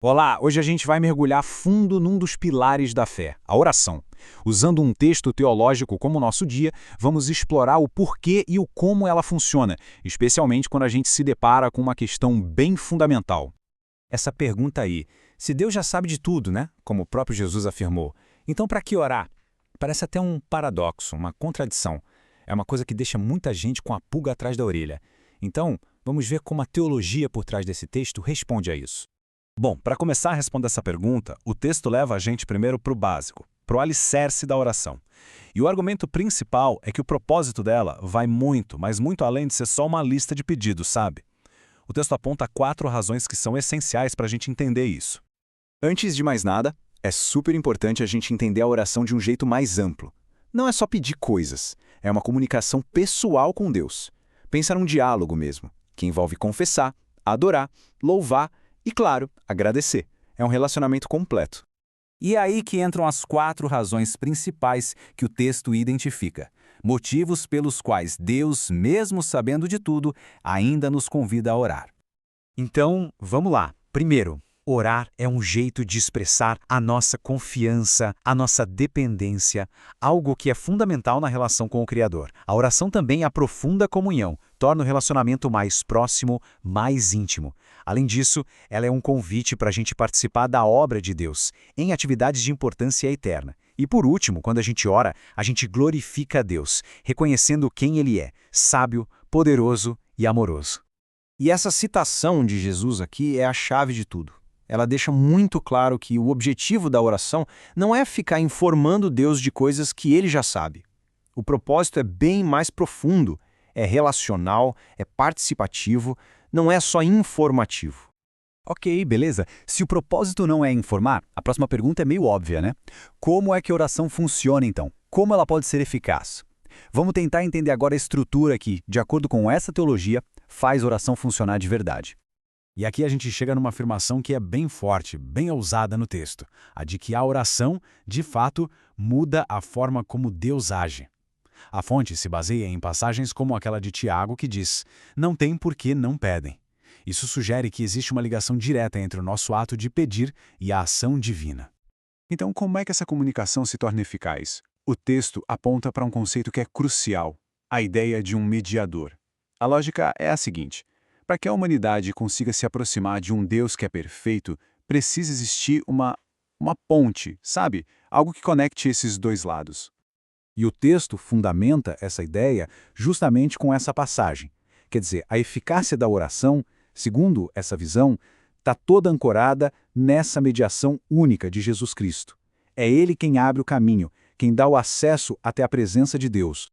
Olá, hoje a gente vai mergulhar fundo num dos pilares da fé, a oração. Usando um texto teológico como o nosso dia, vamos explorar o porquê e o como ela funciona, especialmente quando a gente se depara com uma questão bem fundamental. Essa pergunta aí, se Deus já sabe de tudo, né? Como o próprio Jesus afirmou, então para que orar? Parece até um paradoxo, uma contradição. É uma coisa que deixa muita gente com a pulga atrás da orelha. Então, vamos ver como a teologia por trás desse texto responde a isso. Bom, para começar a responder essa pergunta, o texto leva a gente primeiro para o básico, para o alicerce da oração. E o argumento principal é que o propósito dela vai muito, mas muito além de ser só uma lista de pedidos, sabe? O texto aponta 4 razões que são essenciais para a gente entender isso. Antes de mais nada, é super importante a gente entender a oração de um jeito mais amplo. Não é só pedir coisas, é uma comunicação pessoal com Deus. Pensa num diálogo mesmo, que envolve confessar, adorar, louvar e, claro, agradecer. É um relacionamento completo. E é aí que entram as 4 razões principais que o texto identifica. Motivos pelos quais Deus, mesmo sabendo de tudo, ainda nos convida a orar. Então, vamos lá. Primeiro, orar é um jeito de expressar a nossa confiança, a nossa dependência, algo que é fundamental na relação com o Criador. A oração também aprofunda a comunhão, torna o relacionamento mais próximo, mais íntimo. Além disso, ela é um convite para a gente participar da obra de Deus, em atividades de importância eterna. E por último, quando a gente ora, a gente glorifica a Deus, reconhecendo quem Ele é, sábio, poderoso e amoroso. E essa citação de Jesus aqui é a chave de tudo. Ela deixa muito claro que o objetivo da oração não é ficar informando Deus de coisas que Ele já sabe. O propósito é bem mais profundo, é relacional, é participativo, não é só informativo. Ok, beleza. Se o propósito não é informar, a próxima pergunta é meio óbvia, né? Como é que a oração funciona, então? Como ela pode ser eficaz? Vamos tentar entender agora a estrutura que, de acordo com essa teologia, faz a oração funcionar de verdade. E aqui a gente chega numa afirmação que é bem forte, bem ousada no texto, a de que a oração, de fato, muda a forma como Deus age. A fonte se baseia em passagens como aquela de Tiago que diz: "Não tem por que não pedem". Isso sugere que existe uma ligação direta entre o nosso ato de pedir e a ação divina. Então, como é que essa comunicação se torna eficaz? O texto aponta para um conceito que é crucial, a ideia de um mediador. A lógica é a seguinte: para que a humanidade consiga se aproximar de um Deus que é perfeito, precisa existir uma ponte, sabe? Algo que conecte esses dois lados. E o texto fundamenta essa ideia justamente com essa passagem. Quer dizer, a eficácia da oração, segundo essa visão, está toda ancorada nessa mediação única de Jesus Cristo. É Ele quem abre o caminho, quem dá o acesso até a presença de Deus.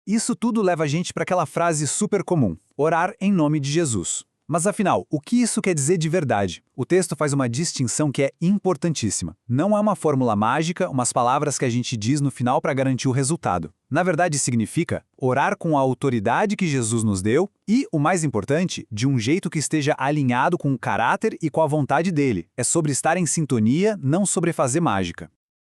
Isso tudo leva a gente para aquela frase super comum: orar em nome de Jesus. Mas afinal, o que isso quer dizer de verdade? O texto faz uma distinção que é importantíssima. Não é uma fórmula mágica, umas palavras que a gente diz no final para garantir o resultado. Na verdade, significa orar com a autoridade que Jesus nos deu e, o mais importante, de um jeito que esteja alinhado com o caráter e com a vontade dele. É sobre estar em sintonia, não sobre fazer mágica.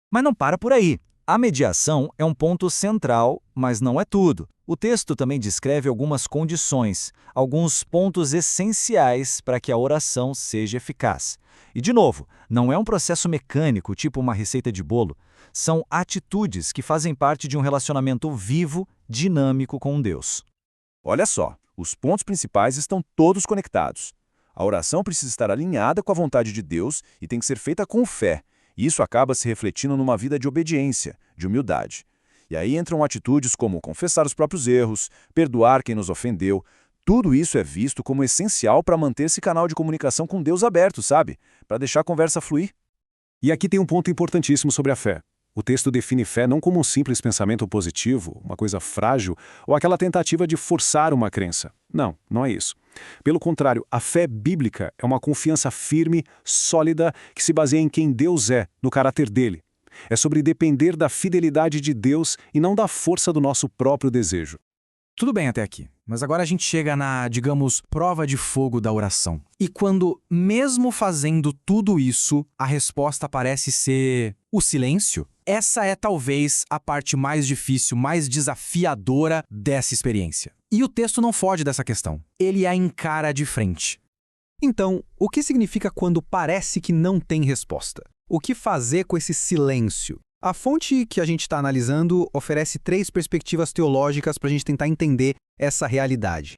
Mas não para por aí. A mediação é um ponto central, mas não é tudo. O texto também descreve algumas condições, alguns pontos essenciais para que a oração seja eficaz. E, de novo, não é um processo mecânico, tipo uma receita de bolo. São atitudes que fazem parte de um relacionamento vivo, dinâmico com Deus. Olha só, os pontos principais estão todos conectados. A oração precisa estar alinhada com a vontade de Deus e tem que ser feita com fé. E isso acaba se refletindo numa vida de obediência, de humildade. E aí entram atitudes como confessar os próprios erros, perdoar quem nos ofendeu. Tudo isso é visto como essencial para manter esse canal de comunicação com Deus aberto, sabe? Para deixar a conversa fluir. E aqui tem um ponto importantíssimo sobre a fé. O texto define fé não como um simples pensamento positivo, uma coisa frágil, ou aquela tentativa de forçar uma crença. Não, não é isso. Pelo contrário, a fé bíblica é uma confiança firme, sólida, que se baseia em quem Deus é, no caráter dele. É sobre depender da fidelidade de Deus e não da força do nosso próprio desejo. Tudo bem até aqui, mas agora a gente chega na, digamos, prova de fogo da oração. E quando, mesmo fazendo tudo isso, a resposta parece ser o silêncio, essa é talvez a parte mais difícil, mais desafiadora dessa experiência. E o texto não foge dessa questão. Ele a encara de frente. Então, o que significa quando parece que não tem resposta? O que fazer com esse silêncio? A fonte que a gente está analisando oferece 3 perspectivas teológicas para a gente tentar entender essa realidade.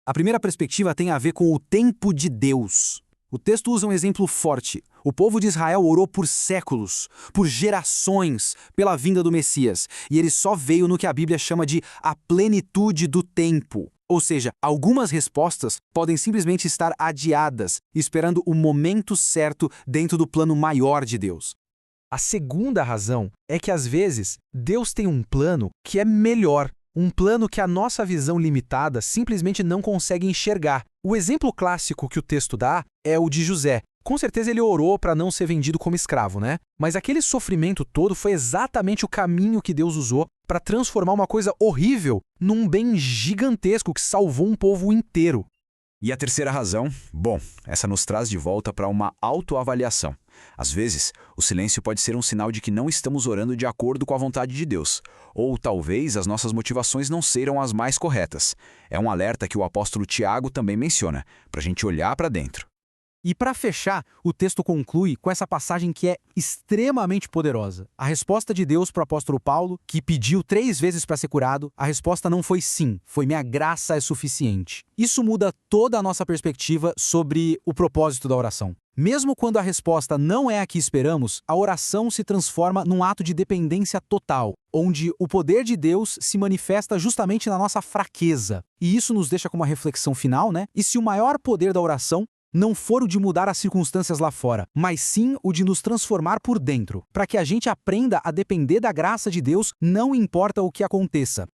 A primeira perspectiva tem a ver com o tempo de Deus. O texto usa um exemplo forte. O povo de Israel orou por séculos, por gerações, pela vinda do Messias, e ele só veio no que a Bíblia chama de a plenitude do tempo. Ou seja, algumas respostas podem simplesmente estar adiadas, esperando o momento certo dentro do plano maior de Deus. A segunda razão é que, às vezes, Deus tem um plano que é melhor, um plano que a nossa visão limitada simplesmente não consegue enxergar. O exemplo clássico que o texto dá é o de José. Com certeza ele orou para não ser vendido como escravo, né? Mas aquele sofrimento todo foi exatamente o caminho que Deus usou para transformar uma coisa horrível num bem gigantesco que salvou um povo inteiro. E a terceira razão? Bom, essa nos traz de volta para uma autoavaliação. Às vezes, o silêncio pode ser um sinal de que não estamos orando de acordo com a vontade de Deus, ou talvez as nossas motivações não sejam as mais corretas. É um alerta que o apóstolo Tiago também menciona, para a gente olhar para dentro. E para fechar, o texto conclui com essa passagem que é extremamente poderosa. A resposta de Deus para o apóstolo Paulo, que pediu 3 vezes para ser curado, a resposta não foi sim, foi minha graça é suficiente. Isso muda toda a nossa perspectiva sobre o propósito da oração. Mesmo quando a resposta não é a que esperamos, a oração se transforma num ato de dependência total, onde o poder de Deus se manifesta justamente na nossa fraqueza. E isso nos deixa com uma reflexão final, né? E se o maior poder da oração não for o de mudar as circunstâncias lá fora, mas sim o de nos transformar por dentro, para que a gente aprenda a depender da graça de Deus, não importa o que aconteça.